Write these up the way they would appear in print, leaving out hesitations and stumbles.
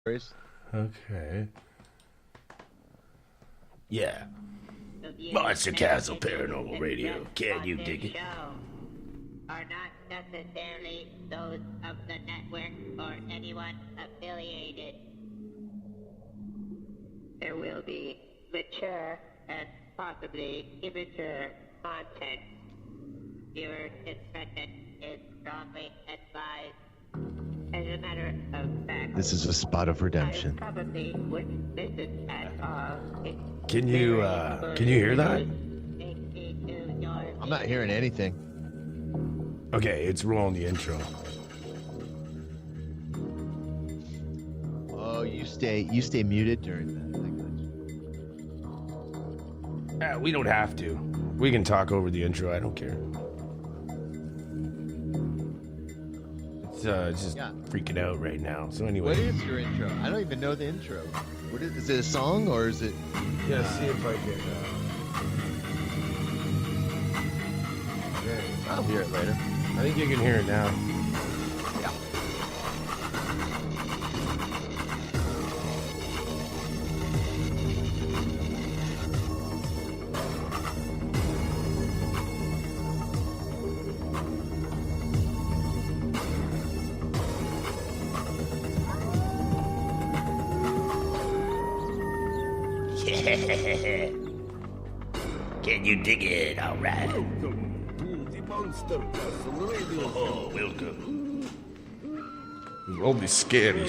Okay. Yeah. Monster Castle Paranormal Radio. Can you dig it? Are not necessarily those of the network or anyone affiliated. There will be mature and possibly immature content. Viewer discretion is strongly advised. As a matter of fact, this is a spot of redemption. I probably wouldn't listen at all. Can you hear that? I'm not hearing anything. Okay, it's rolling the intro. Oh, you stay muted during that. We don't have to. We can talk over the intro. I don't care. It's just freaking out right now. So anyway. What is your intro? I don't even know the intro. What is it a song or is it? Yeah, see if I can. I'll hear it later. I think you can hear it now. Yeah. Yeah. Can you dig it? All right. Welcome to the Monster Castle Radio. Oh, welcome. All the scary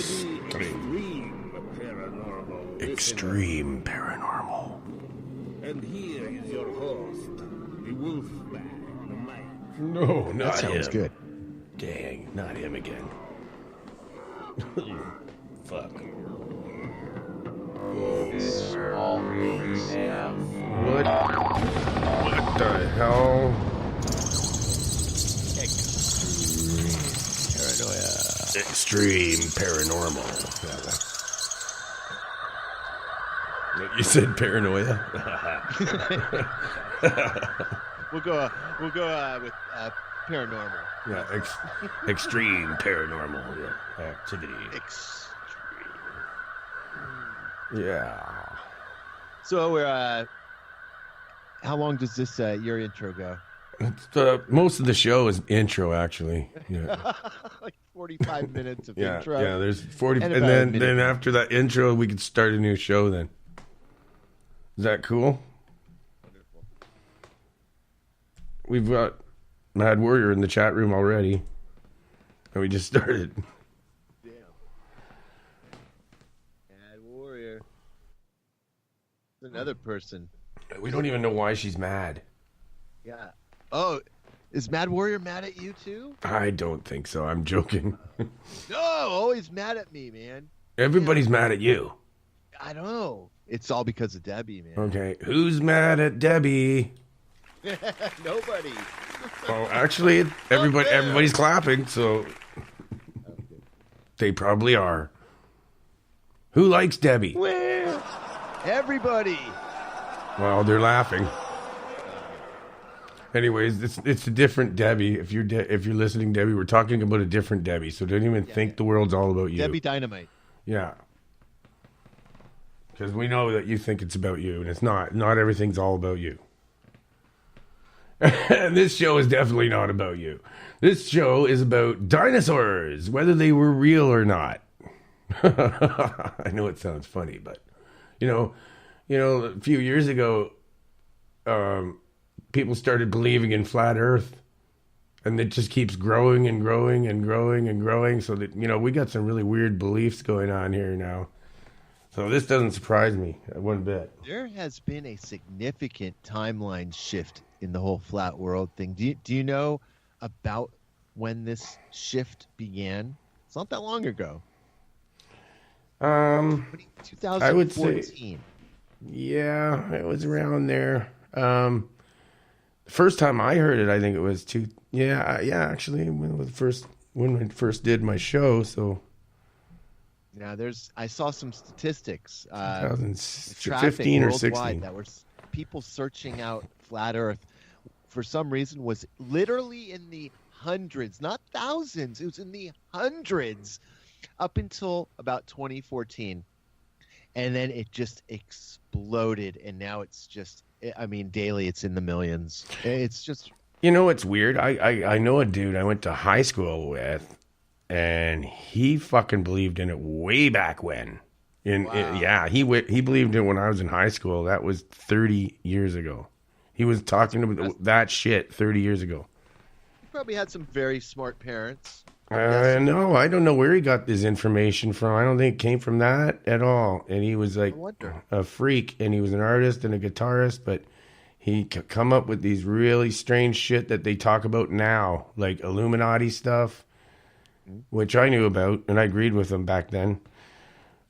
Extreme paranormal. And here is your host, the Wolfman, Mike. No, not That sounds him. good. Dang, not him again. Fuck. What the hell? Extreme paranormal. You said paranoia? We'll go with paranormal. Yeah, extreme paranormal activity. Yeah. So we're how long does this your intro go? It's, most of the show is intro, actually. Yeah. Like 45 minutes of Yeah, intro. yeah. There's 40, And and about a then minute. after that intro, we could start a new show. Then is that cool? Wonderful. We've got Mad Warrior in the chat room already, and we just started. Damn. Mad Warrior. Another person. We don't even know why she's mad. Yeah. Oh, is Mad Warrior mad at you too? I don't think so. I'm joking. No, always mad at me, man. Everybody's mad at you. I don't know. It's all because of Debbie, man. Okay, who's mad at Debbie? Nobody. Well, actually, everybody's clapping, so they probably are. Who likes Debbie? Where? Everybody. Well, they're laughing. Anyways, it's a different Debbie. If you're listening, Debbie, we're talking about a different Debbie. So don't even think the world's all about you. Debbie Dynamite. Yeah. Because we know that you think it's about you, and it's not. Not everything's all about you. And this show is definitely not about you. This show is about dinosaurs, whether they were real or not. I know it sounds funny, but you know, a few years ago, people started believing in flat Earth, and it just keeps growing and growing and growing and growing. So that we got some really weird beliefs going on here now. So this doesn't surprise me one bit. There has been a significant timeline shift in the whole flat world thing. Do you know about when this shift began? It's not that long ago. 2014. I would say, yeah, it was around there. The first time I heard it, I think it was actually when I first did my show. So yeah, I saw some statistics. 2015 or 16. That were people searching out flat Earth for some reason was literally in the hundreds, not thousands. It was in the hundreds up until about 2014, and then it just exploded, and now it's just, I mean, daily it's in the millions. It's just You know what's weird? I know a dude I went to high school with, and he fucking believed in it way back when. Yeah, he believed in it when I was in high school. That was 30 years ago. He was talking about that shit 30 years ago. you probably had some very smart parents. I'm No, I don't know where he got this information from. I don't think it came from that at all. And he was like I wonder. a freak, and he was an artist and a guitarist, but he come up with these really strange shit that they talk about now, like Illuminati stuff, which I knew about, and I agreed with him back then.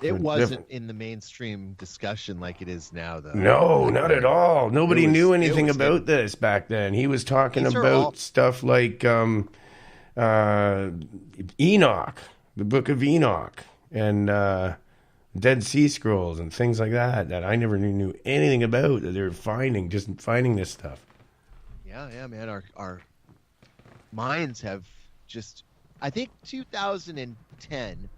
It For wasn't different- in the mainstream discussion like it is now, though. No, not at all. Nobody knew anything was about this back then. He was talking These are about all- stuff like Enoch, the Book of Enoch, and Dead Sea Scrolls and things like that I never knew anything about. That they're finding this stuff. Yeah, man. Our minds have just. I think 2010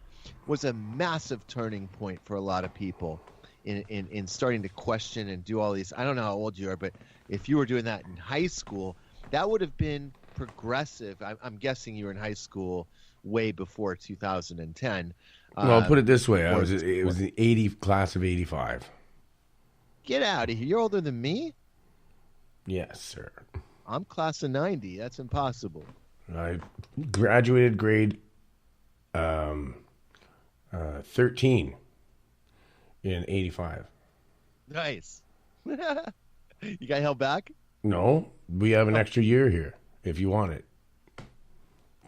was a massive turning point for a lot of people in starting to question and do all these. I don't know how old you are, but if you were doing that in high school, that would have been progressive. I'm guessing you were in high school way before 2010. Well, I'll put it this way: or- it was the class of '85. Get out of here! You're older than me. Yes, sir. I'm class of '90. That's impossible. I graduated grade 13 in '85. Nice. You got held back? No, we have an extra year here if you want it.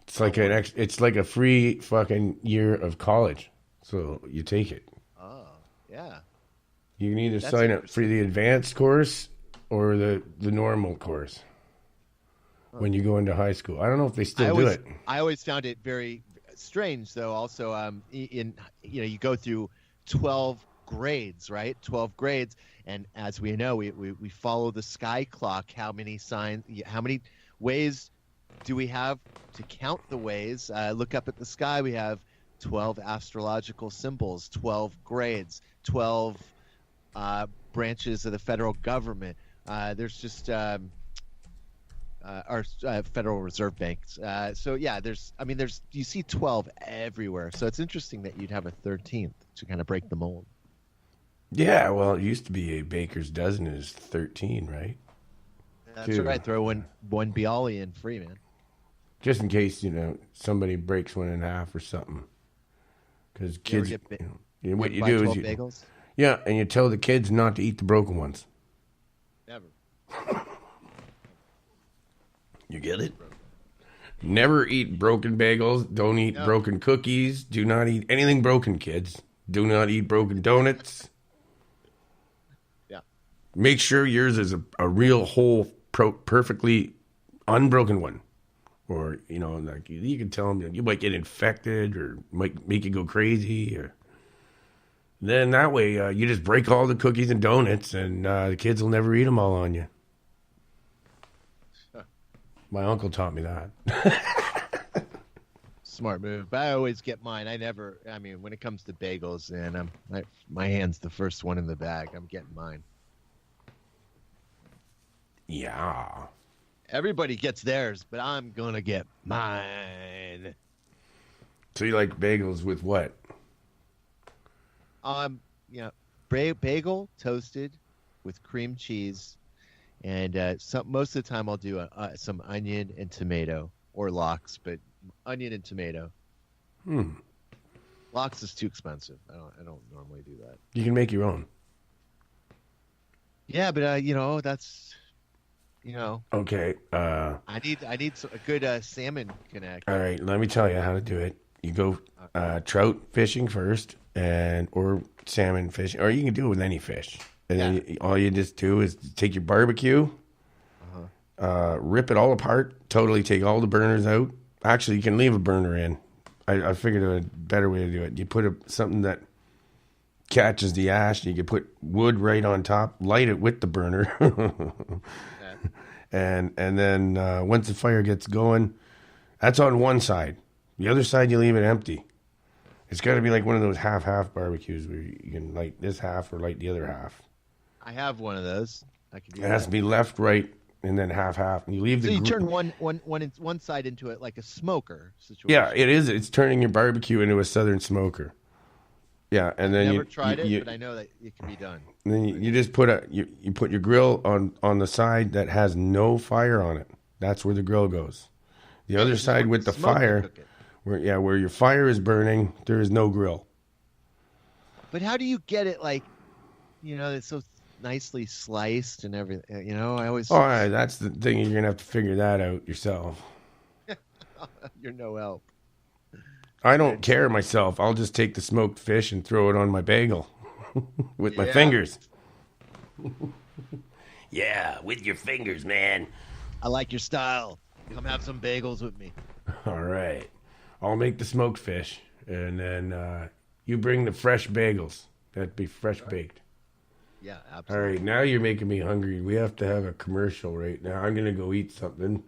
It's like it's like a free fucking year of college. So you take it. Oh, yeah. You can either That's sign up for the advanced course or the normal course when you go into high school. I don't know if they still do it. I always found it very strange, though. Also, you go through 12 grades, right? 12 grades, and as we know, we follow the sky clock. How many ways do we have to count the ways? Look up at the sky. We have 12 astrological symbols, 12 grades, 12 branches of the federal government. There's just our Federal Reserve Banks. So yeah, you see 12 everywhere. So it's interesting that you'd have a 13th to kind of break the mold. Yeah, well, it used to be a baker's dozen is 13, right? That's Dude. right. Throw one Bialy in free, man. Just in case, somebody breaks one in half or something. Because kids, what you buy do 12 is bagels? yeah, and you tell the kids not to eat the broken ones. Never. You get it? Never eat broken bagels. Don't eat broken cookies. Do not eat anything broken, kids. Do not eat broken donuts. Yeah. Make sure yours is a real whole, perfectly unbroken one. Or, like you can tell them you might get infected or might make you go crazy. Or then that way you just break all the cookies and donuts and the kids will never eat them all on you. My uncle taught me that. Smart move. But I always get mine. When it comes to bagels, and my hand's the first one in the bag. I'm getting mine. Yeah. Everybody gets theirs, but I'm going to get mine. So you like bagels with what? Bagel toasted with cream cheese. And most of the time I'll do some onion and tomato or lox, but onion and tomato. Lox is too expensive. I don't normally do that. You can make your own. Yeah, but that's Okay. I need a good salmon connect. All right. Let me tell you how to do it. You go trout fishing first, or salmon fishing, or you can do it with any fish. And then all you just do is take your barbecue, rip it all apart, totally take all the burners out. Actually, you can leave a burner in. I figured a better way to do it. You put something that catches the ash. You can put wood right on top, light it with the burner. And then once the fire gets going, that's on one side. The other side, you leave it empty. It's got to be like one of those half barbecues where you can light this half or light the other half. I have one of those. I can do It has to be left, right, and then half. And you leave So the. you turn one side into it like a smoker situation. Yeah, it is. It's turning your barbecue into a southern smoker. Yeah, and then Never tried it, but I know that it can be done. And then you just put you put your grill on the side that has no fire on it. That's where the grill goes. The other side with the fire, where your fire is burning, there is no grill. But how do you get it it's so nicely sliced and everything? I always. Oh, that's the thing. You're gonna have to figure that out yourself. You're no help. I don't care myself. I'll just take the smoked fish and throw it on my bagel with my fingers. Yeah, with your fingers, man. I like your style. Come have some bagels with me. All right. I'll make the smoked fish, and then you bring the fresh bagels. That'd be fresh baked. Yeah, All absolutely. right, now you're making me hungry. We have to have a commercial right now. I'm going to go eat something.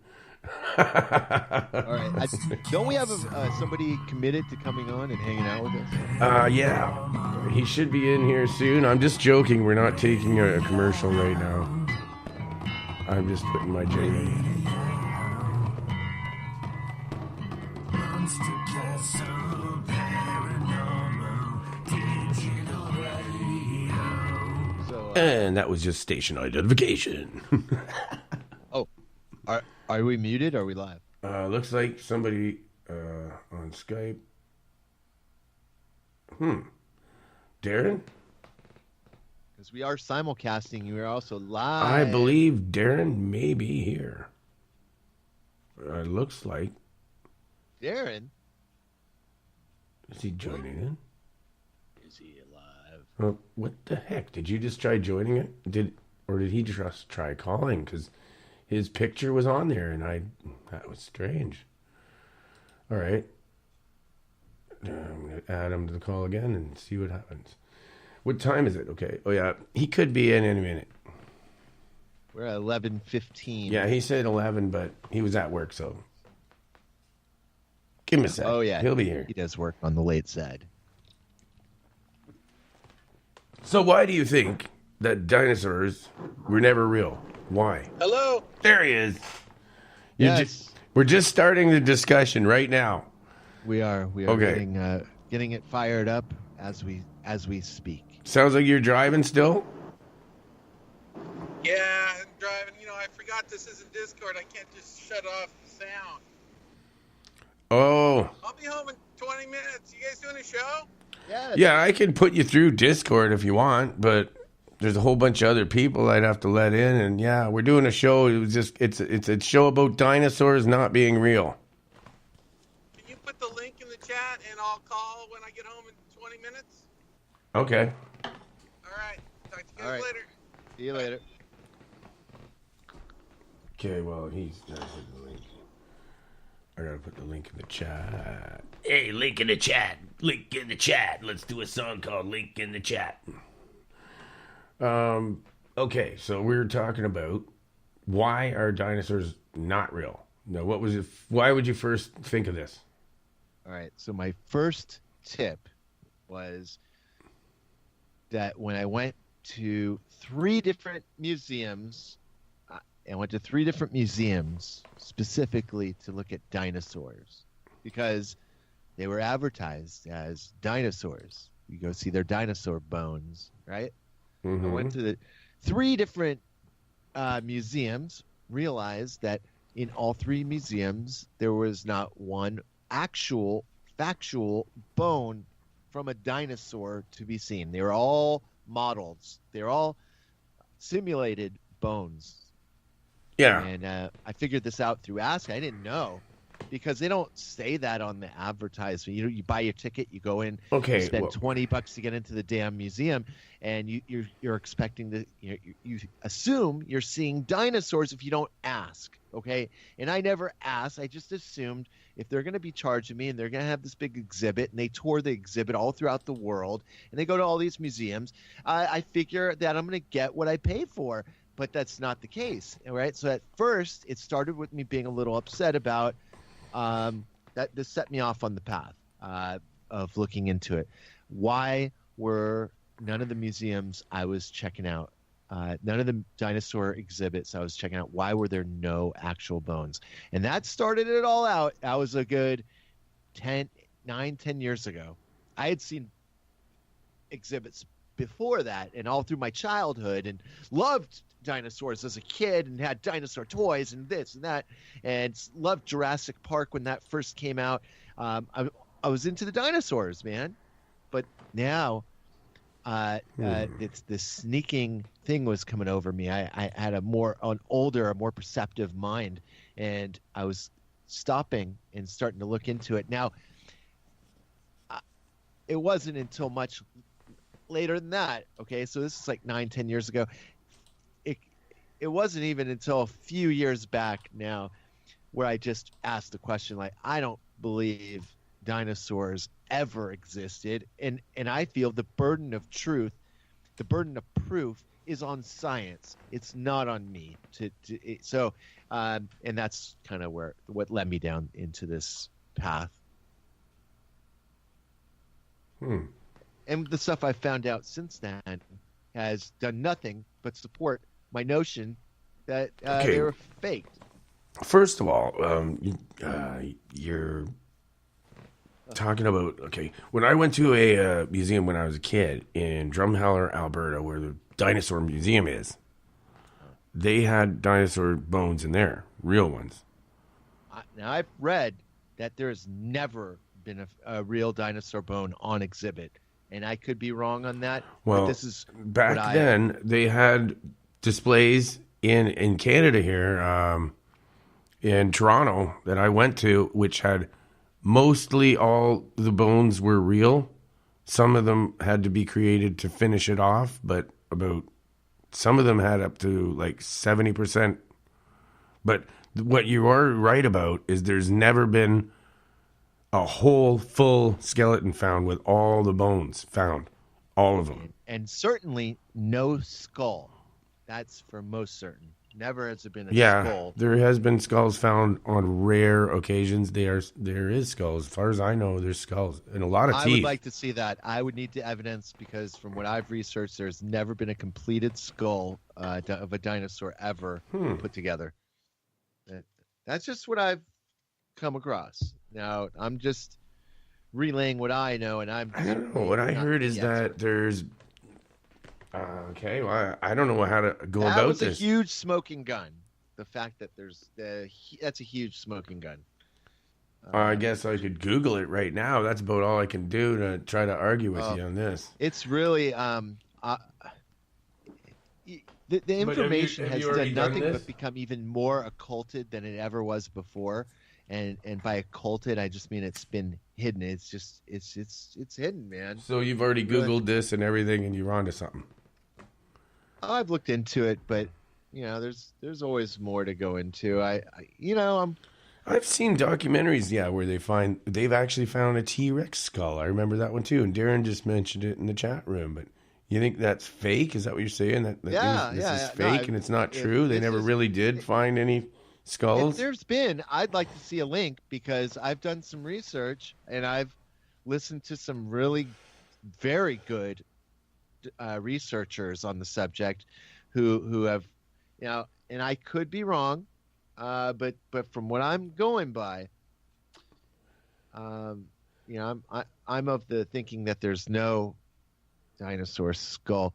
All right. Don't we have somebody committed to coming on and hanging out with us? Yeah. He should be in here soon. I'm just joking. We're not taking a commercial right now. I'm just putting my jingle. So, And that was just station identification. are we muted? Or are we live? Looks like somebody on Skype. Darren? Because we are simulcasting. We are also live. I believe Darren may be here. It looks like. Darren. Is he joining in? Is he alive? Oh, what the heck? Did you just try joining it? Did he just try calling? Because his picture was on there, and that was strange. All right. I'm going to add him to the call again and see what happens. What time is it? Okay. Oh, yeah. He could be in a minute. We're at 11:15. Yeah, he said 11, but he was at work, so. Give him a sec. Oh, yeah. He'll be here. He does work on the late side. So why do you think that dinosaurs were never real? Why? Hello. There he is. Yes. We're just starting the discussion right now. We are Okay. getting it fired up as we speak. Sounds like you're driving still? Yeah, I'm driving. I forgot this isn't Discord. I can't just shut off the sound. Oh. I'll be home in 20 minutes. You guys doing a show? Yes. Yeah, I can put you through Discord if you want, but there's a whole bunch of other people I'd have to let in, and yeah, we're doing a show. It's a show about dinosaurs not being real. Can you put the link in the chat and I'll call when I get home in 20 minutes? Okay. All right. Talk to you guys All right. later. See you later. Okay, well, he's not putting the link. I gotta put the link in the chat. Hey, link in the chat. Link in the chat. Let's do a song called Link in the Chat. Okay, so we were talking about why are dinosaurs not real? Now, why would you first think of this? All right. So my first tip was that when I went to three different museums, specifically to look at dinosaurs because they were advertised as dinosaurs. You go see their dinosaur bones, right? Mm-hmm. I went to the three different museums, realized that in all three museums, there was not one actual factual bone from a dinosaur to be seen. They were all models. They're all simulated bones. Yeah. And I figured this out through Ask. I didn't know because they don't say that on the advertisement. You buy your ticket, you go in, Okay, you spend well- $20 to get into the damn museum, and you're expecting to you assume you're seeing dinosaurs if you don't ask. Okay, and I never asked. I just assumed if they're going to be charging me and they're going to have this big exhibit, and they tour the exhibit all throughout the world, and they go to all these museums, I figure that I'm going to get what I pay for. But that's not the case, all right? So at first, it started with me being a little upset about that. This set me off on the path. of looking into it. Why were none of the museums I was checking out, none of the dinosaur exhibits I was checking out, why were there no actual bones? And that started it all out. That was a good 10 years ago. I had seen exhibits before that and all through my childhood and loved dinosaurs as a kid and had dinosaur toys and this and that and loved Jurassic Park when that first came out. I was into the dinosaurs, man. But now it's this sneaking thing was coming over me. I had a more perceptive mind, and I was stopping and starting to look into it. Now, it wasn't until much later than that. Okay, so this is like 9-10 years ago. It wasn't even until a few years back now where I just asked the question, like, I don't believe dinosaurs ever existed, and I feel the burden of truth, the burden of proof is on science. It's not on me and that's kind of what led me down into this path. And the stuff I found out since then has done nothing but support my notion that they were faked. First of all, you're talking about, when I went to a museum when I was a kid in Drumheller, Alberta, where the dinosaur museum is, they had dinosaur bones in there, real ones. Now, I've read that there's never been a real dinosaur bone on exhibit, and I could be wrong on that. Well, but this is back then, they had displays in Canada here, in Toronto, that I went to, which had mostly all the bones were real. Some of them had to be created to finish it off, but some of them had up to like 70%. But what you are right about is there's never been a whole full skeleton found with all the bones found, all of them. And certainly no skull. That's for most certain. Never has there been a skull. There has been skulls found on rare occasions. There is skulls. As far as I know, there's skulls and a lot of teeth. I would like to see that. I would need the evidence because from what I've researched, there's never been a completed skull of a dinosaur ever put together. That's just what I've come across. Now, I'm just relaying what I know, and I don't know. What I heard is that there's... well, I don't know how to go about this. That was a huge smoking gun. The fact that that's a huge smoking gun. I guess I could Google it right now. That's about all I can do to try to argue with you on this. It's really the information has done nothing but become even more occulted than it ever was before. And by occulted, I just mean it's been hidden. It's just it's hidden, man. So you've already Googled this and everything, and you're onto something. I've looked into it, but there's always more to go into. I've seen documentaries, where they've actually found a T-Rex skull. I remember that one too, and Darren just mentioned it in the chat room. But you think that's fake? Is that what you're saying? That this is fake and it's not true? They never really did find any skulls? I'd like to see a link because I've done some research and I've listened to some really very good researchers on the subject who have, and I could be wrong, but from what I'm going by, I'm of the thinking that there's no dinosaur skull.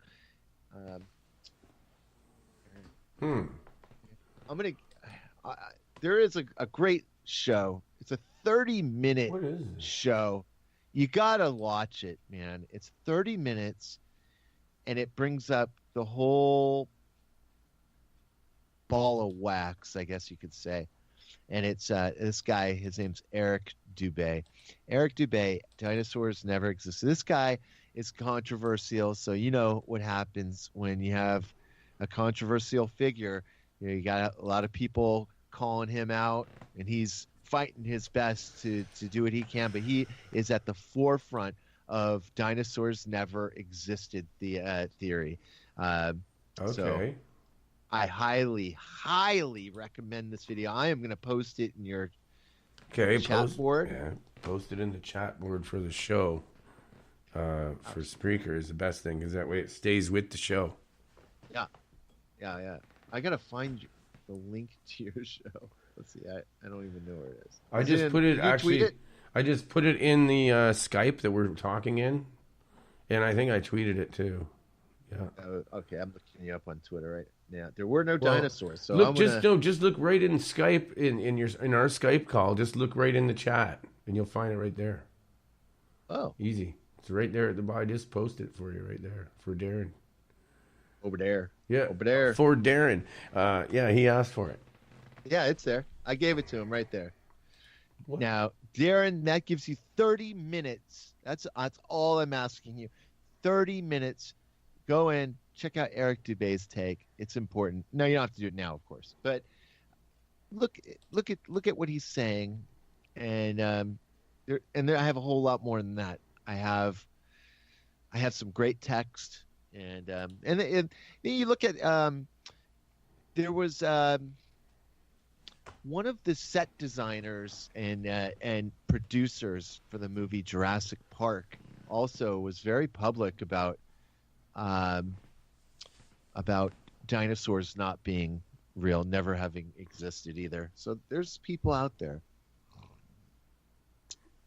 There is a great show. It's a 30-minute show. You gotta watch it, man. It's 30 minutes, and it brings up the whole ball of wax, I guess you could say. And it's this guy. His name's Eric Dubé. Eric Dubé. Dinosaurs never existed. This guy is controversial, so you know what happens when you have a controversial figure. You got a lot of people calling him out, and he's fighting his best to do what he can, but he is at the forefront of dinosaurs never existed the theory. So I highly recommend this video. I am going to post it in your Okay, chat board. Yeah, post it in the chat board for the show. For Spreaker is the best thing because that way it stays with the show. Yeah. I gotta find the link to your show. Let's see. I don't even know where it is. I just put it Tweet it? I just put it in the Skype that we're talking in, and I think I tweeted it too. Yeah. Okay, I'm looking you up on Twitter right now. There were no dinosaurs, so look, just look right in Skype in our Skype call. Just look right in the chat, and you'll find it right there. Oh, Easy. It's right there at the bottom. I just posted it for you right there for Darren. over there. Yeah, over there for Darren. Yeah, he asked for it. Yeah, it's there. I gave it to him right there. What? Now, Darren, that gives you 30 minutes. That's all I'm asking you. 30 minutes. Go in, check out Eric Dubé's take. It's important. No, you don't have to do it now, of course. But look at what he's saying, and there I have a whole lot more than that. I have some great text, and then you look at there was one of the set designers and producers for the movie Jurassic Park also was very public about dinosaurs not being real, never having existed either. So there's people out there.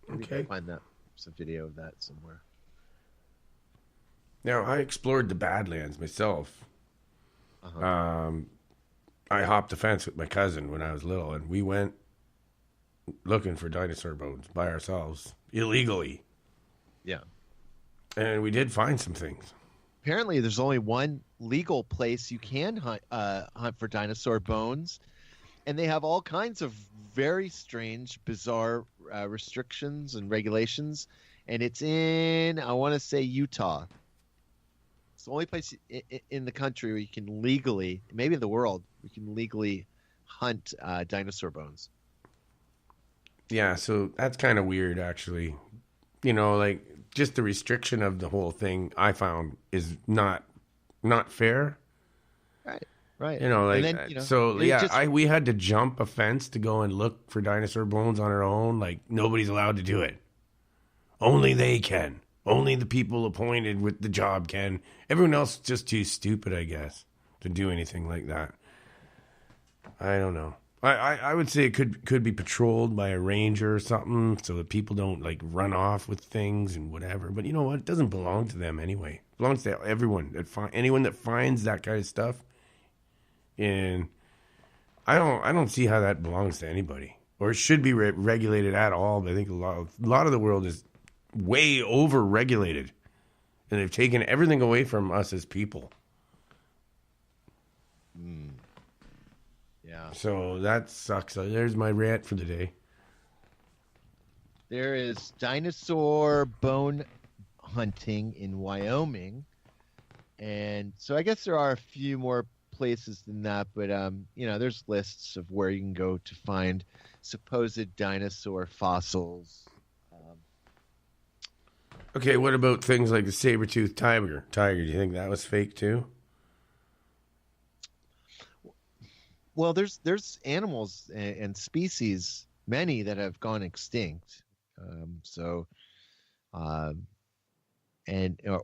Maybe you can find some video of that somewhere. Now, I explored the Badlands myself. Uh-huh. I hopped the fence with my cousin when I was little, and we went looking for dinosaur bones by ourselves, illegally. Yeah. And we did find some things. Apparently, there's only one legal place you can hunt for dinosaur bones, and they have all kinds of very strange, bizarre restrictions and regulations, and it's in, I want to say, Utah. It's the only place in the country where you can legally, maybe in the world, you can legally hunt dinosaur bones. Yeah, so that's kind of weird, actually. You know, like, just the restriction of the whole thing I found is not fair. Right. You know, like, and then, so yeah, we had to jump a fence to go and look for dinosaur bones on our own. Like, nobody's allowed to do it. Only they can. Only the people appointed with the job can. Everyone else is just too stupid, I guess, to do anything like that. I don't know. I would say it could be patrolled by a ranger or something, so that people don't like run off with things and whatever. But you know what? It doesn't belong to them anyway. It belongs to everyone. Anyone that finds that kind of stuff. And I don't see how that belongs to anybody, or it should be regulated at all. But I think a lot of the world is way over regulated, and they've taken everything away from us as people. Yeah. So that sucks. So there's my rant for the day. There is dinosaur bone hunting in Wyoming, and so I guess there are a few more places than that, but there's lists of where you can go to find supposed dinosaur fossils. Okay, what about things like the saber-toothed tiger? Do you think that was fake too? Well, there's animals and species, many that have gone extinct, or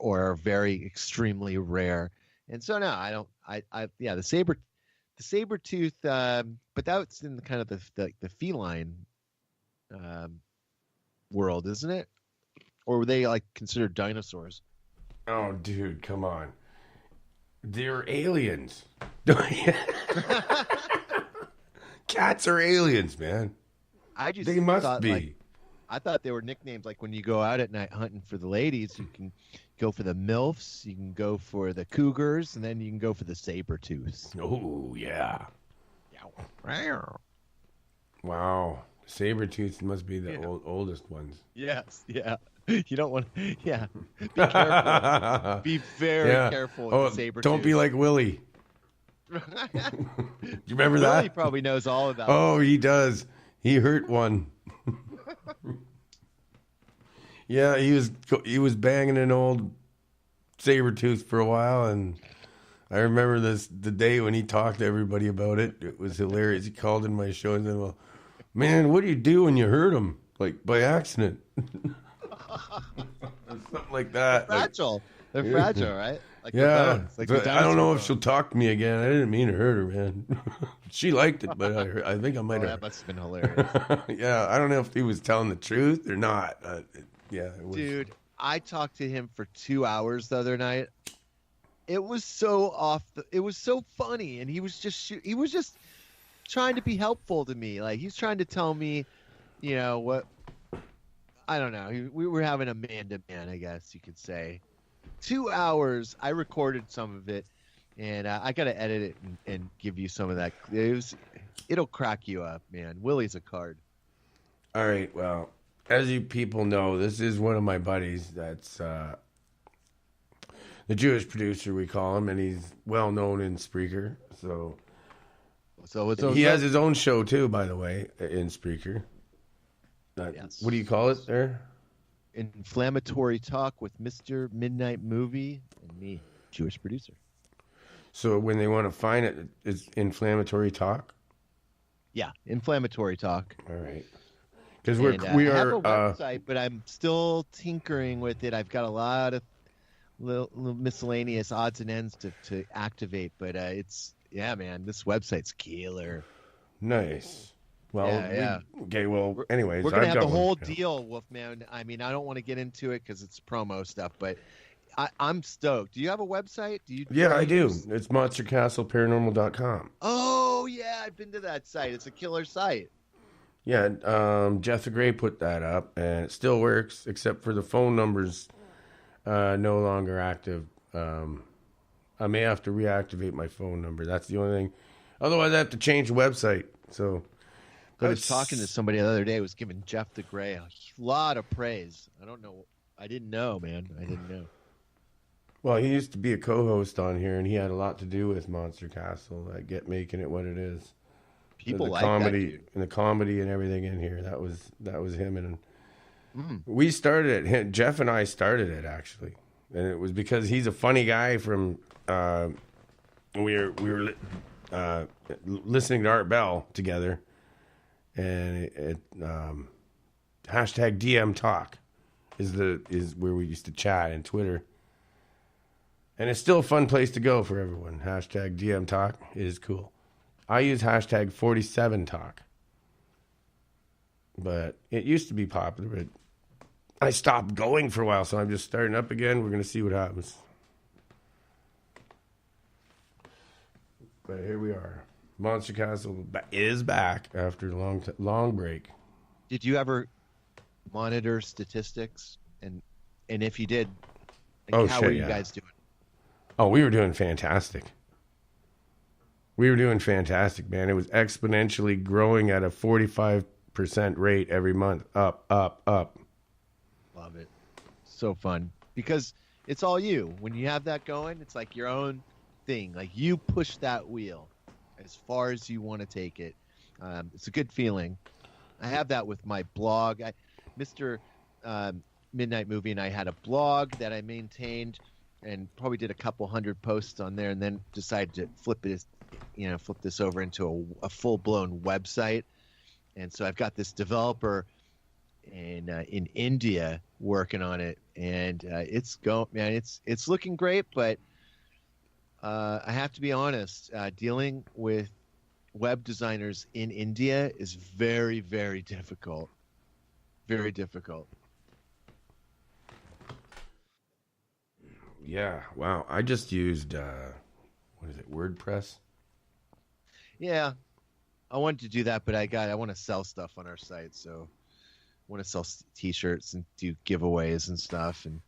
are very extremely rare. And so no, I don't. The saber tooth, but that's in the kind of the feline world, isn't it? Or were they like considered dinosaurs? Oh, dude, come on. They're aliens. Cats are aliens, man. They must be. I thought they were nicknames, like when you go out at night hunting for the ladies, you can go for the MILFs, you can go for the cougars, and then you can go for the saber-tooths. Oh, yeah. Wow. Saber-tooths must be the oldest ones. Yes, yeah. You don't want to, yeah. Be careful. Be very careful with the saber-tooth. Don't be like Willie. Do you remember that? Willie probably knows all about it. Oh, he does. He hurt one. Yeah, he was banging an old saber-tooth for a while, and I remember the day when he talked to everybody about it. It was hilarious. He called in my show and said, "Well, Man, what do you do when you hurt him? Like, by accident. Something like that. Fragile. They're fragile, right? Like the Yeah. bones, like So the I don't know if dinosaur she'll talk to me again. I didn't mean to hurt her, man. She liked it, but I think I might bone. Oh, have. that must have been hilarious. Yeah, I don't know if he was telling the truth or not. Yeah, it was. Dude, I talked to him for 2 hours the other night. It was so it was so funny, and he was just trying to be helpful to me. Like, he's trying to tell me, what, I don't know. We were having a man-to-man, I guess you could say. 2 hours. I recorded some of it, and I got to edit it and give you some of that. It'll crack you up, man. Willie's a card. All right, well, as you people know, this is one of my buddies that's the Jewish producer, we call him, and he's well known in Spreaker. So he has his own show too, by the way, in Spreaker. Yes. What do you call it there? Inflammatory Talk with Mr. Midnight Movie and me, Jewish producer. So when they want to find it, it's Inflammatory Talk? Yeah, Inflammatory Talk. All right. Because I have a are website, but I'm still tinkering with it. I've got a lot of little miscellaneous odds and ends to activate, but man, this website's killer. Nice. Well, yeah. Okay, well, anyways. We're going to have the whole one. deal, Wolfman. I mean, I don't want to get into it because it's promo stuff, but I'm stoked. Do you have a website? Yeah, I do. It's monstercastleparanormal.com. Oh, yeah, I've been to that site. It's a killer site. Yeah, Jeff the Gray put that up, and it still works, except for the phone numbers no longer active. I may have to reactivate my phone number. That's the only thing. Otherwise, I have to change the website. So, I was talking to somebody the other day who was giving Jeff the Gray a lot of praise. I don't know. I didn't know, man. I didn't know. Well, he used to be a co-host on here, and he had a lot to do with Monster Castle, making it what it is. People the like comedy that dude. and the comedy and everything in here. That was him, and we started it. Jeff and I started it actually, and it was because he's a funny guy. From we were listening to Art Bell together, and it hashtag DM Talk is where we used to chat, and Twitter. And it's still a fun place to go for everyone. Hashtag DM Talk is cool. I use hashtag 47Talk. But it used to be popular, but I stopped going for a while, so I'm just starting up again. We're going to see what happens. But here we are. Monster Castle is back after a long break. Did you ever monitor statistics? And if you did, how were you guys doing? Oh, we were doing fantastic. We were doing fantastic, man. It was exponentially growing at a 45% rate every month. Up. Love it. So fun. Because it's all you. When you have that going, it's like your own thing. Like, you push that wheel as far as you want to take it. It's a good feeling. I have that with my blog. Mr. Midnight Movie and I had a blog that I maintained and probably did a couple hundred posts on there, and then decided to flip this over into a full-blown website. And so I've got this developer in India working on it, and it's looking great. But I have to be honest, dealing with web designers in India is very, very difficult. Very difficult. Yeah, wow. I just used, WordPress? Yeah, I wanted to do that, but I want to sell stuff on our site, so I want to sell T-shirts and do giveaways and stuff. And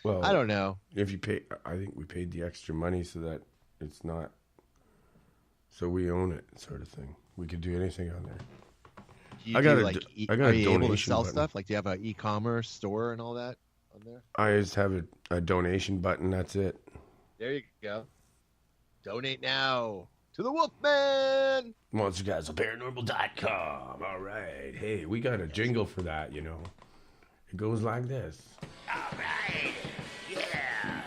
well, I don't know if you pay. I think we paid the extra money so that it's not. So we own it, sort of thing. We could do anything on there. Are you able to sell stuff? Like, do you have an e-commerce store and all that on there? I just have a donation button. That's it. There you go. Donate now to the Wolfman. MonsterCastleParanormal.com. All right. Hey, we got a jingle for that, It goes like this. All right. Yeah.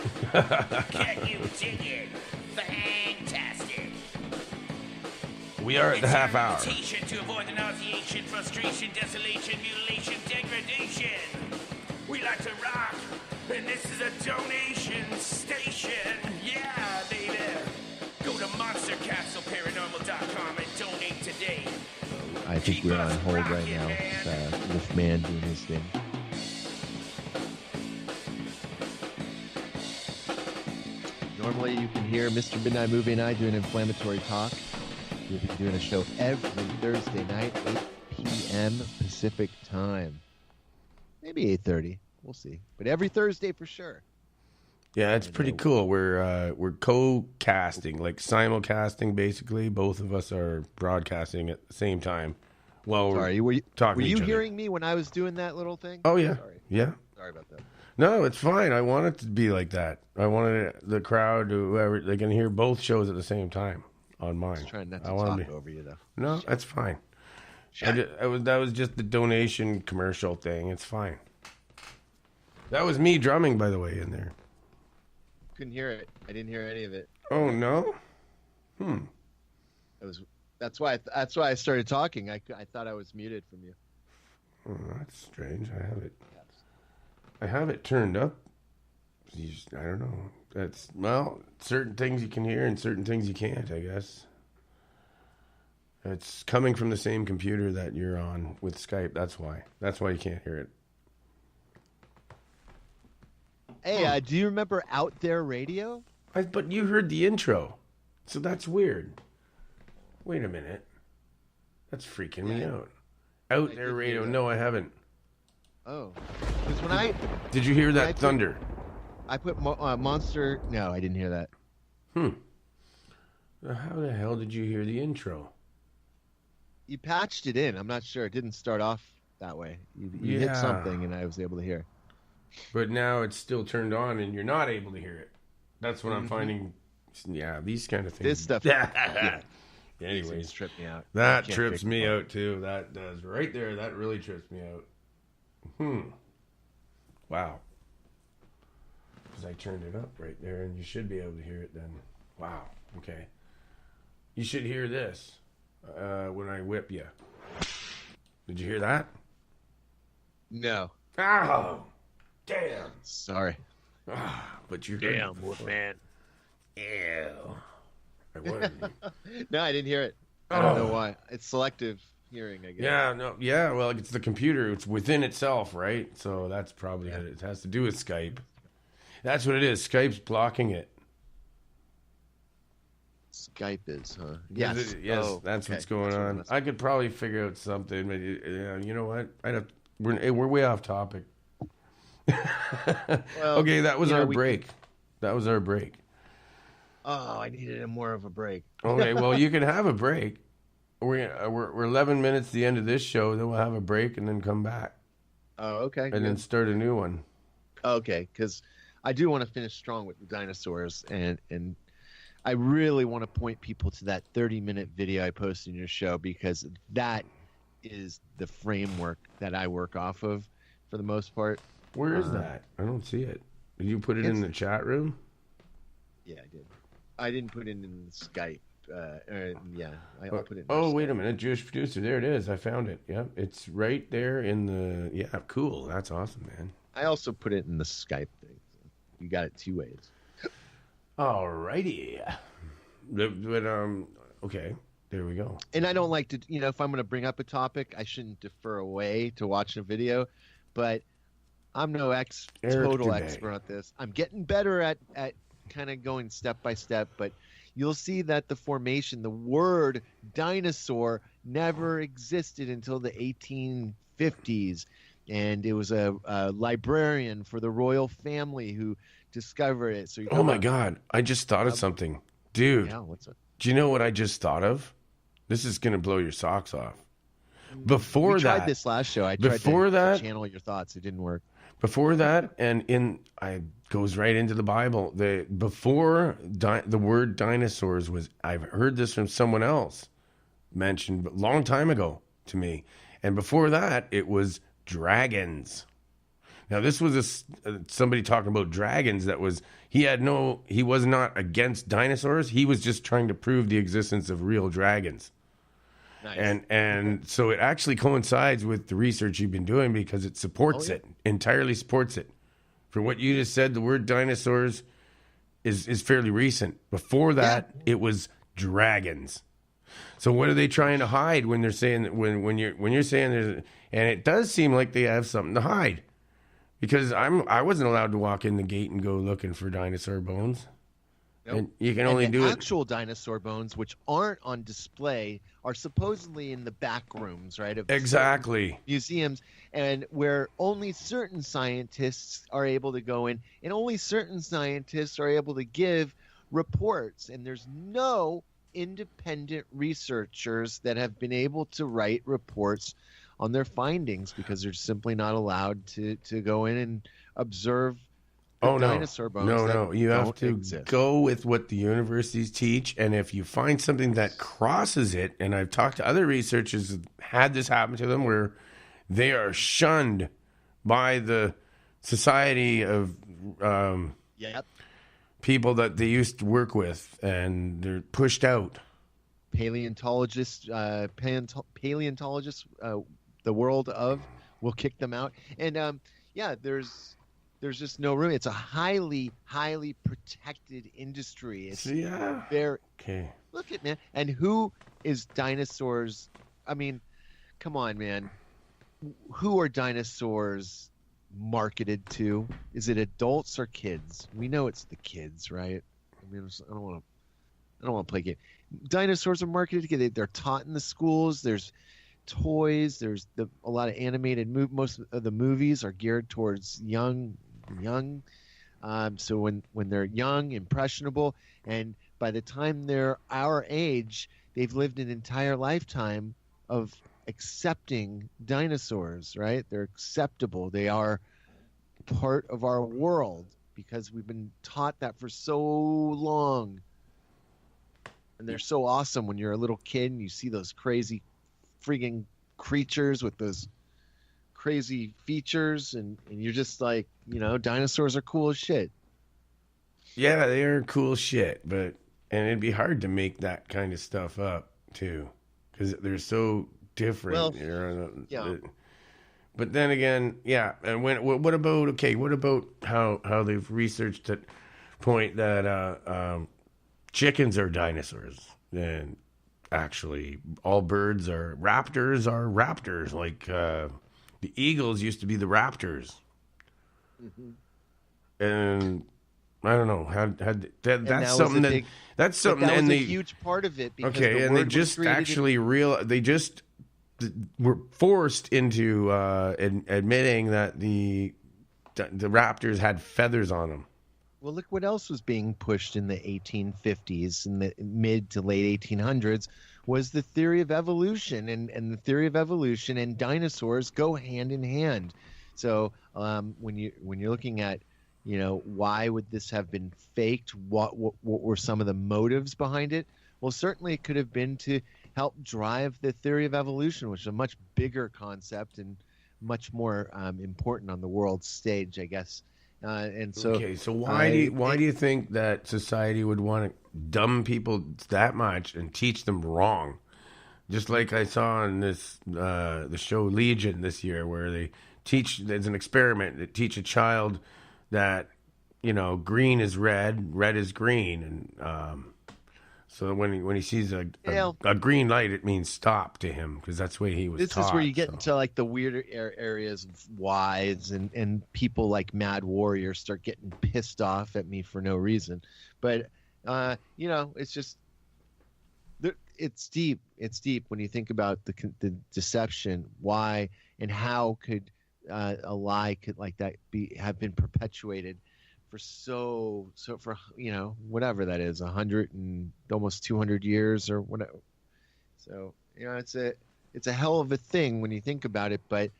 Can you dig it? Fantastic. we are at the half hour. Invitation to avoid the nauseation, frustration, desolation, mutilation, degradation. We like to rock, and this is a donation station. Yeah, baby. Go to monstercastleparanormal.com and donate today. I think we're on hold right now with man doing his thing. Normally you can hear Mr. Midnight Movie and I doing inflammatory talk. We'll be doing a show every Thursday night, 8 p.m. Pacific time. Maybe 8:30. We'll see. But every Thursday for sure. Yeah, it's pretty cool. We're co-casting, like simulcasting, basically. Both of us are broadcasting at the same time. Well, sorry, were you talking. Were you hearing me when I was doing that little thing? Oh yeah, sorry. Yeah. Sorry about that. No, it's fine. I want it to be like that. I wanted the crowd, whoever, they can hear both shows at the same time on mine. Just trying not to talk over you though. No, that's fine. That was just the donation commercial thing. It's fine. That was me drumming, by the way, in there. Couldn't hear it. I didn't hear any of it. Oh no. That's why I started talking. I thought I was muted from you. Oh, that's strange. I have it turned up. I don't know. Certain things you can hear and certain things you can't, I guess. It's coming from the same computer that you're on with Skype. That's why you can't hear it. Hey, do you remember Out There Radio? But you heard the intro, so that's weird. Wait a minute. That's freaking me out. Out There Radio. No, I haven't. Oh. Because when Did you hear that thunder? I put Monster... No, I didn't hear that. How the hell did you hear the intro? You patched it in. I'm not sure. It didn't start off that way. You hit something, and I was able to hear. But now it's still turned on, and you're not able to hear it. That's what I'm finding. Yeah, these kind of things. This stuff. Yeah. Anyways, trip me out. That trips me out too. That does right there. That really trips me out. Wow. Because I turned it up right there, and you should be able to hear it then. Wow. Okay. You should hear this when I whip you. Did you hear that? No. Oh. Damn. Sorry. But you heard Damn, Wolfman. Ew. I wanted to. No, I didn't hear it. I don't know why. It's selective hearing, I guess. Yeah, no, yeah. Well, it's the computer. It's within itself, right? So that's probably it. It has to do with Skype. That's what it is. Skype's blocking it. Skype is, huh? Yes. That's what's going on. I could probably figure out something, but you know what? We're way off topic. Okay, that was our break. That was our break. Oh, I needed more of a break. Okay, well, you can have a break. We're 11 minutes to the end of this show. Then we'll have a break and then come back. Oh, okay. And then start a new one. Okay, because I do want to finish strong with the dinosaurs, and I really want to point people to that 30-minute video I posted in your show, because that is the framework that I work off of for the most part. Where is that? I don't see it. Did you put it in the chat room? Yeah, I did. I didn't put it in the Skype. I'll put it in wait a minute. Jewish producer. There it is. I found it. Yep. It's right there in the... Yeah, cool. That's awesome, man. I also put it in the Skype thing. So you got it two ways. Alrighty. But okay. There we go. And I don't like to... if I'm going to bring up a topic, I shouldn't defer away to watch a video. But... I'm no total expert at this. I'm getting better at kind of going step by step, but you'll see that the formation, the word dinosaur, never existed until the 1850s. And it was a librarian for the royal family who discovered it. So oh my God. I just thought of something. Dude, yeah, what's up? Do you know what I just thought of? This is going to blow your socks off. Before we that, tried this last show. I tried to channel your thoughts. It didn't work. Before that, and I goes right into the Bible. The word dinosaurs was, I've heard this from someone else mentioned a long time ago to me, and before that it was dragons. Now this was somebody talking about dragons. He was not against dinosaurs. He was just trying to prove the existence of real dragons. Nice. And so it actually coincides with the research you've been doing because it supports it, entirely supports it. From what you just said, the word dinosaurs is fairly recent. Before that, it was dragons. So what are they trying to hide when they're saying that when you're saying there's, and it does seem like they have something to hide, because I wasn't allowed to walk in the gate and go looking for dinosaur bones. Nope. And you can only do it. Actual dinosaur bones, which aren't on display, are supposedly in the back rooms, right? Of Exactly. museums, and where only certain scientists are able to go in, and only certain scientists are able to give reports. And there's no independent researchers that have been able to write reports on their findings because they're simply not allowed to go in and observe dinosaur bones. No. You have to exist. go with what the universities teach, and if you find something that crosses it, and I've talked to other researchers that had this happen to them, where they are shunned by the society of people that they used to work with, and they're pushed out. Paleontologists, the world of will kick them out, and there's just no room. It's a highly protected industry. It's very okay. Look at, man, and who is dinosaurs? I mean, come on, man. Who are dinosaurs marketed to? Is it adults or kids? We know it's the kids, right? I mean, I don't want to play game. Dinosaurs are marketed to, they're taught in the schools. There's toys. There's a lot of animated. Most of the movies are geared towards young. So when they're young, impressionable, and by the time they're our age, they've lived an entire lifetime of accepting dinosaurs, right? They're acceptable. They are part of our world because we've been taught that for so long. And they're so awesome when you're a little kid and you see those crazy freaking creatures with those crazy features, and you're just like, dinosaurs are cool as shit. Yeah, they are cool shit, and it'd be hard to make that kind of stuff up too, because they're so different. Well, But then again, and what about how they've researched that point that chickens are dinosaurs, and actually all birds are raptors, like the eagles used to be the raptors. Mm-hmm. And I don't know that's something that was a huge part of it. Because and they just actually were forced into admitting that the raptors had feathers on them. Well, look what else was being pushed in the 1850s and the mid to late 1800s was the theory of evolution, and the theory of evolution and dinosaurs go hand in hand. So when you're looking at, why would this have been faked? What were some of the motives behind it? Well, certainly it could have been to help drive the theory of evolution, which is a much bigger concept and much more important on the world stage, I guess. And so, okay, so why do you think that society would want to dumb people that much and teach them wrong? Just like I saw in this the show Legion this year, where they teach, there's an experiment that teach a child that green is red, red is green, and so when he sees a green light, it means stop to him, because that's the way he was taught. This is where you get into like the weirder areas of whys, and people like Mad Warrior start getting pissed off at me for no reason. But it's just it's deep. It's deep when you think about the deception. Why and how could a lie could like that have been perpetuated for so for whatever that is, 100 and almost 200 years or whatever. So it's a hell of a thing when you think about it, but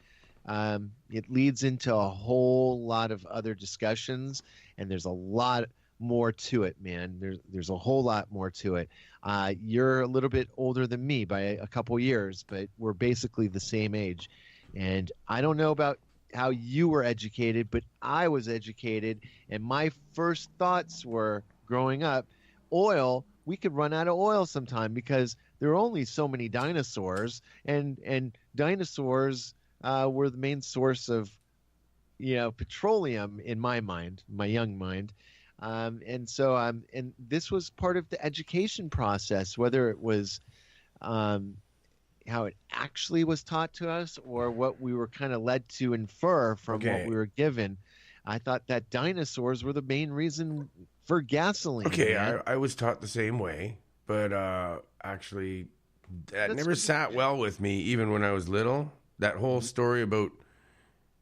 it leads into a whole lot of other discussions, and there's a lot more to it, man. There's a whole lot more to it. You're a little bit older than me by a couple years, but we're basically the same age. And I don't know about how you were educated, but I was educated, and my first thoughts were growing up, oil, we could run out of oil sometime, because there were only so many dinosaurs, and dinosaurs were the main source of petroleum in my mind, my young mind. And this was part of the education process, whether it was how it actually was taught to us or what we were kind of led to infer from what we were given. I thought that dinosaurs were the main reason for gasoline. Okay, man. I was taught the same way, but actually, that never sat well with me, even when I was little. That whole story about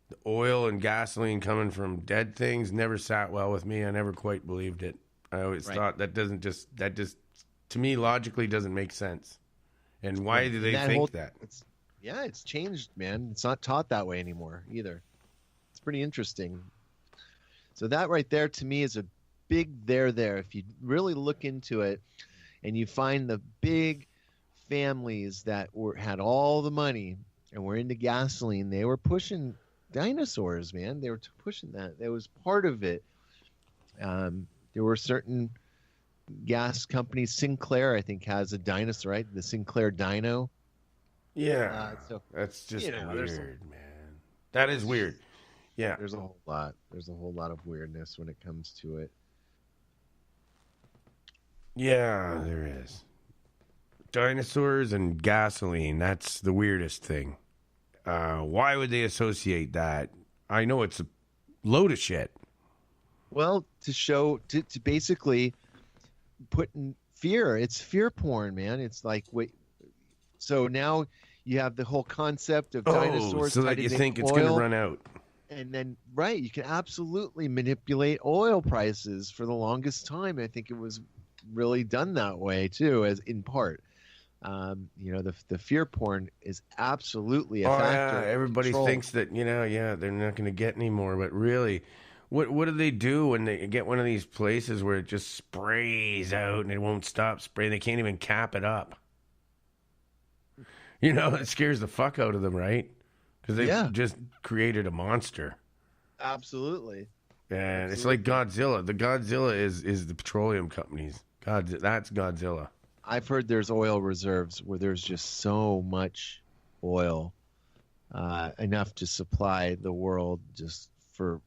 the oil and gasoline coming from dead things never sat well with me. I never quite believed it. I always thought that just to me logically doesn't make sense. And why do they think that? It's changed, man. It's not taught that way anymore either. It's pretty interesting. So that right there to me is a big there. If you really look into it and you find the big families that had all the money and were into gasoline, they were pushing dinosaurs, man. They were pushing that. That was part of it. There were certain gas companies. Sinclair, I think, has a dinosaur, right? The Sinclair Dino. Yeah. So that's just weird, man. That is weird. Yeah. There's a whole lot. There's a whole lot of weirdness when it comes to it. Yeah, there is. Dinosaurs and gasoline, that's the weirdest thing. Why would they associate that? I know it's a load of shit. Well, to basically put in fear. It's fear porn, man. It's like, wait. So now you have the whole concept of dinosaurs. So that you think it's going to run out. And then, right, you can absolutely manipulate oil prices for the longest time. I think it was really done that way, too, as in part. The fear porn is absolutely a factor. Yeah. Everybody thinks that, they're not going to get any more. But really, what do they do when they get one of these places where it just sprays out and it won't stop spraying? They can't even cap it up. It scares the fuck out of them, right? Because they just created a monster. Absolutely. And it's like Godzilla. The Godzilla is the petroleum companies. That's Godzilla. I've heard there's oil reserves where there's just so much oil, enough to supply the world just for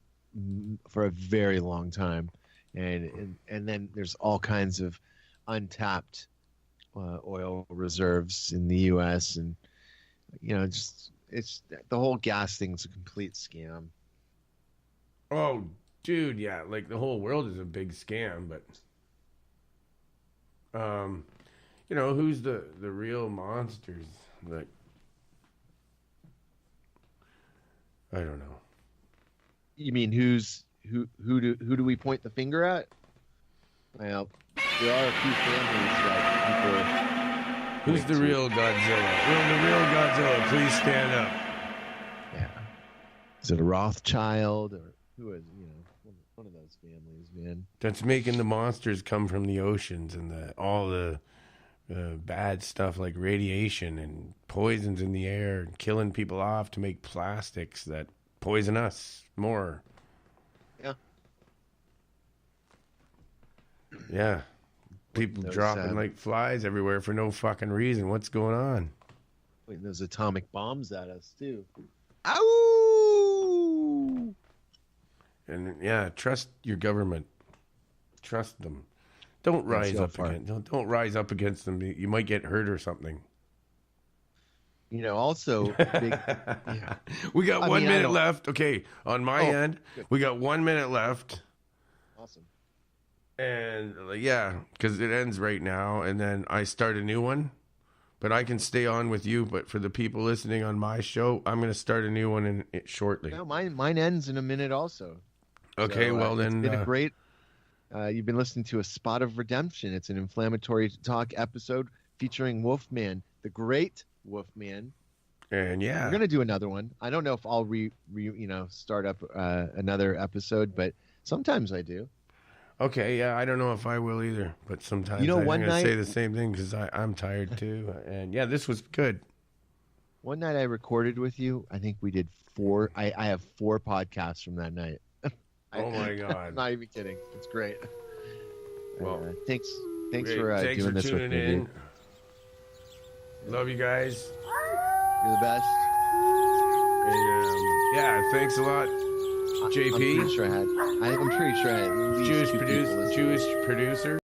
a very long time, and then there's all kinds of untapped oil reserves in the U.S. and it's the whole gas thing's a complete scam. Oh, dude, yeah, like the whole world is a big scam, but who's the real monsters? Like, I don't know. You mean who do we point the finger at? Well, there are a few families that people. Who's the real Godzilla? The real Godzilla, please stand up. Yeah. Is it a Rothschild or who is one of those families, man? That's making the monsters come from the oceans and all the bad stuff like radiation and poisons in the air and killing people off to make plastics that poison us more. Yeah. Yeah. People dropping like flies everywhere for no fucking reason. What's going on? Pointing those atomic bombs at us too. Ow! And trust your government. Trust them. Don't rise up against. Don't rise up against them. You might get hurt or something. Also, big. Yeah. We got 1 minute left. Okay, on my end, good. we got 1 minute left. Awesome. And because it ends right now, and then I start a new one. But I can stay on with you. But for the people listening on my show, I'm going to start a new one shortly. No, mine ends in a minute also. Okay, so, then it's been a great. You've been listening to A Spot of Redemption. It's an inflammatory talk episode featuring Wolfman, the great Wolfman. And we're gonna do another one. I don't know if I'll start up another episode, but sometimes I do. Okay, yeah, I don't know if I will either, but sometimes I'm going to say the same thing because I'm tired too. And this was good. One night I recorded with you. I think we did 4. I have 4 podcasts from that night. Oh my God! I'm not even kidding. It's great. Well, thanks for doing this with me. Love you guys. You're the best. And yeah, thanks a lot, JP. I'm pretty sure I had at least two people listening. Jewish producer.